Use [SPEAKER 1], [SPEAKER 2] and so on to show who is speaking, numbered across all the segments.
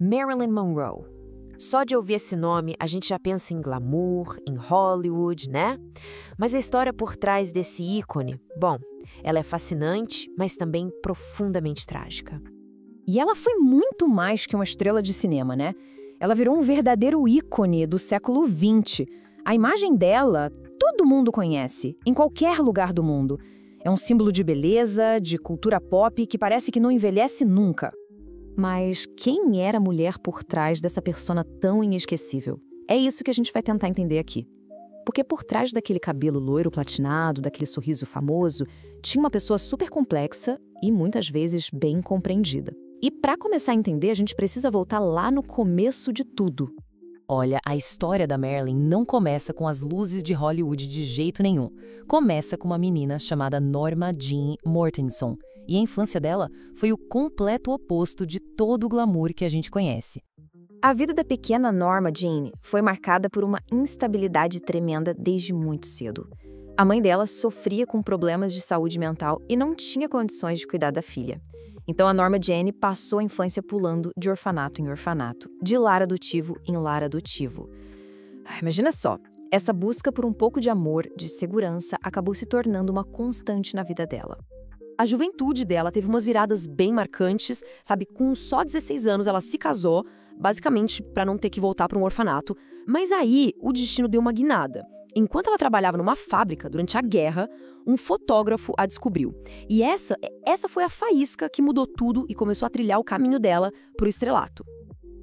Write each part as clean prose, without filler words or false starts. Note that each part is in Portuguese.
[SPEAKER 1] Marilyn Monroe. Só de ouvir esse nome, a gente já pensa em glamour, em Hollywood, né? Mas a história por trás desse ícone, bom, ela é fascinante, mas também profundamente trágica.
[SPEAKER 2] E ela foi muito mais que uma estrela de cinema, né? Ela virou um verdadeiro ícone do século XX. A imagem dela, todo mundo conhece, em qualquer lugar do mundo. É um símbolo de beleza, de cultura pop que parece que não envelhece nunca. Mas quem era a mulher por trás dessa persona tão inesquecível? É isso que a gente vai tentar entender aqui. Porque por trás daquele cabelo loiro platinado, daquele sorriso famoso, tinha uma pessoa super complexa e muitas vezes bem compreendida. E para começar a entender, a gente precisa voltar lá no começo de tudo.
[SPEAKER 3] Olha, a história da Marilyn não começa com as luzes de Hollywood de jeito nenhum. Começa com uma menina chamada Norma Jean Mortenson. E a infância dela foi o completo oposto de todo o glamour que a gente conhece.
[SPEAKER 2] A vida da pequena Norma Jean foi marcada por uma instabilidade tremenda desde muito cedo. A mãe dela sofria com problemas de saúde mental e não tinha condições de cuidar da filha. Então a Norma Jean passou a infância pulando de orfanato em orfanato, de lar adotivo em lar adotivo. Imagina só, essa busca por um pouco de amor, de segurança, acabou se tornando uma constante na vida dela.
[SPEAKER 4] A juventude dela teve umas viradas bem marcantes, sabe? Com só 16 anos ela se casou, basicamente para não ter que voltar para um orfanato. Mas aí o destino deu uma guinada. Enquanto ela trabalhava numa fábrica durante a guerra, um fotógrafo a descobriu. E essa foi a faísca que mudou tudo e começou a trilhar o caminho dela pro estrelato.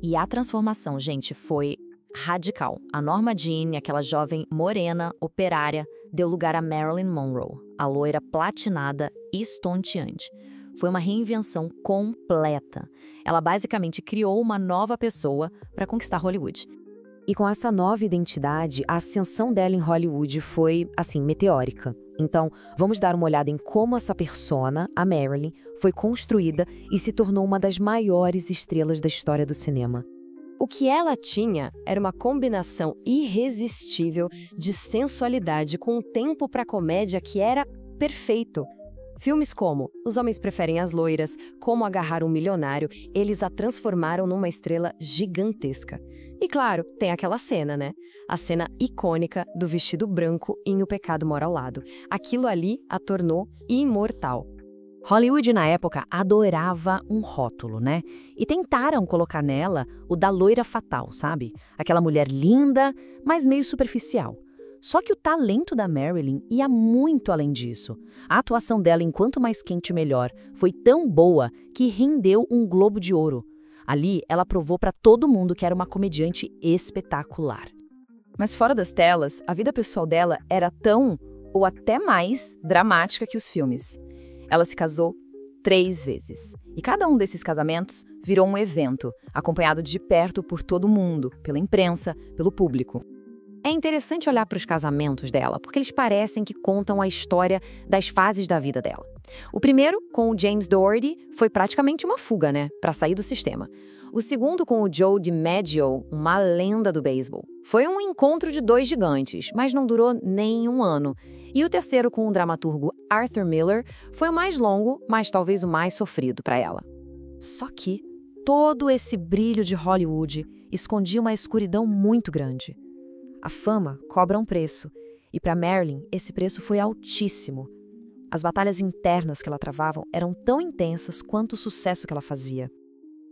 [SPEAKER 2] E a transformação, gente, foi radical. A Norma Jean, aquela jovem morena, operária, deu lugar a Marilyn Monroe, a loira platinada e estonteante. Foi uma reinvenção completa. Ela basicamente criou uma nova pessoa para conquistar Hollywood.
[SPEAKER 1] E com essa nova identidade, a ascensão dela em Hollywood foi, assim, meteórica. Então, vamos dar uma olhada em como essa persona, a Marilyn, foi construída e se tornou uma das maiores estrelas da história do cinema.
[SPEAKER 4] O que ela tinha era uma combinação irresistível de sensualidade com um tempo para comédia que era perfeito. Filmes como Os Homens Preferem as Loiras, Como Agarrar um Milionário, eles a transformaram numa estrela gigantesca. E claro, tem aquela cena, né? A cena icônica do vestido branco em O Pecado Mora ao Lado. Aquilo ali a tornou imortal.
[SPEAKER 3] Hollywood, na época, adorava um rótulo, né? E tentaram colocar nela o da loira fatal, sabe? Aquela mulher linda, mas meio superficial. Só que o talento da Marilyn ia muito além disso. A atuação dela em Quanto Mais Quente Melhor foi tão boa que rendeu um Globo de Ouro. Ali, ela provou para todo mundo que era uma comediante espetacular.
[SPEAKER 2] Mas fora das telas, a vida pessoal dela era tão, ou até mais, dramática que os filmes. Ela se casou 3 vezes. E cada um desses casamentos virou um evento, acompanhado de perto por todo mundo, pela imprensa, pelo público.
[SPEAKER 1] É interessante olhar para os casamentos dela, porque eles parecem que contam a história das fases da vida dela. O primeiro, com o James Dougherty, foi praticamente uma fuga, né, para sair do sistema. O segundo, com o Joe DiMaggio, uma lenda do beisebol. Foi um encontro de 2 gigantes, mas não durou nem um ano. E o terceiro, com o dramaturgo Arthur Miller, foi o mais longo, mas talvez o mais sofrido para ela. Só que todo esse brilho de Hollywood escondia uma escuridão muito grande. A fama cobra um preço, e para Marilyn esse preço foi altíssimo. As batalhas internas que ela travava eram tão intensas quanto o sucesso que ela fazia.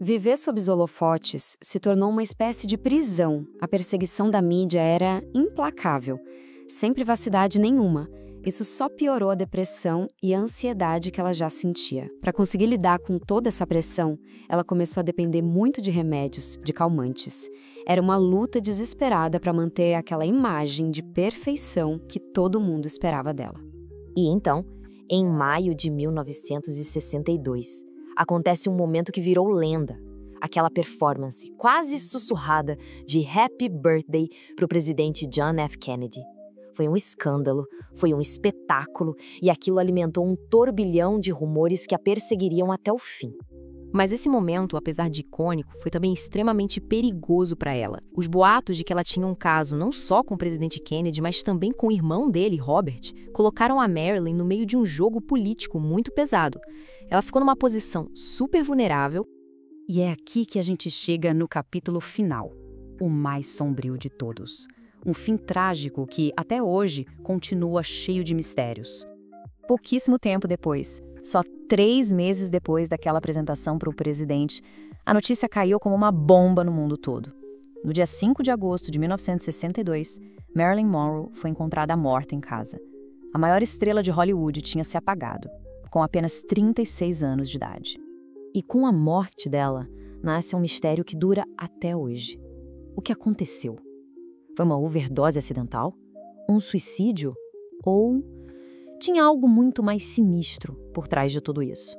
[SPEAKER 1] Viver sob os holofotes se tornou uma espécie de prisão. A perseguição da mídia era implacável, sem privacidade nenhuma. Isso só piorou a depressão e a ansiedade que ela já sentia. Para conseguir lidar com toda essa pressão, ela começou a depender muito de remédios, de calmantes. Era uma luta desesperada para manter aquela imagem de perfeição que todo mundo esperava dela. E então, em maio de 1962, acontece um momento que virou lenda. Aquela performance quase sussurrada de Happy Birthday para o presidente John F. Kennedy. Foi um escândalo, foi um espetáculo e aquilo alimentou um turbilhão de rumores que a perseguiriam até o fim.
[SPEAKER 4] Mas esse momento, apesar de icônico, foi também extremamente perigoso para ela. Os boatos de que ela tinha um caso não só com o presidente Kennedy, mas também com o irmão dele, Robert, colocaram a Marilyn no meio de um jogo político muito pesado. Ela ficou numa posição super vulnerável
[SPEAKER 2] E é aqui que a gente chega no capítulo final, o mais sombrio de todos. Um fim trágico que, até hoje, continua cheio de mistérios. Pouquíssimo tempo depois, só 3 meses depois daquela apresentação para o presidente, a notícia caiu como uma bomba no mundo todo. No dia 5 de agosto de 1962, Marilyn Monroe foi encontrada morta em casa. A maior estrela de Hollywood tinha se apagado, com apenas 36 anos de idade.
[SPEAKER 1] E com a morte dela, nasce um mistério que dura até hoje. O que aconteceu? Foi uma overdose acidental? Um suicídio? Ou tinha algo muito mais sinistro por trás de tudo isso?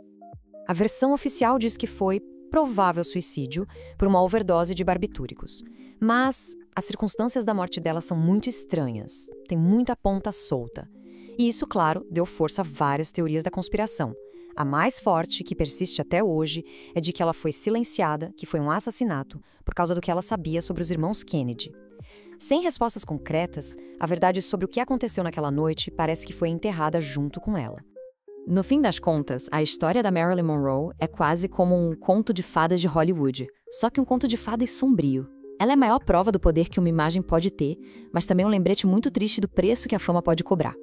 [SPEAKER 4] A versão oficial diz que foi provável suicídio por uma overdose de barbitúricos. Mas as circunstâncias da morte dela são muito estranhas, tem muita ponta solta. E isso, claro, deu força a várias teorias da conspiração. A mais forte, que persiste até hoje, é de que ela foi silenciada, que foi um assassinato, por causa do que ela sabia sobre os irmãos Kennedy. Sem respostas concretas, a verdade sobre o que aconteceu naquela noite parece que foi enterrada junto com ela. No fim das contas, a história da Marilyn Monroe é quase como um conto de fadas de Hollywood, só que um conto de fadas sombrio. Ela é a maior prova do poder que uma imagem pode ter, mas também um lembrete muito triste do preço que a fama pode cobrar.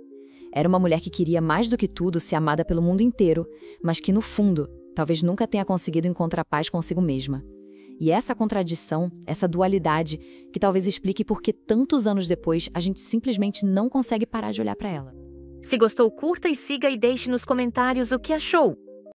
[SPEAKER 4] Era uma mulher que queria mais do que tudo ser amada pelo mundo inteiro, mas que no fundo, talvez nunca tenha conseguido encontrar paz consigo mesma. E essa contradição, essa dualidade, que talvez explique por que tantos anos depois a gente simplesmente não consegue parar de olhar para ela.
[SPEAKER 3] Se gostou, curta e siga e deixe nos comentários o que achou.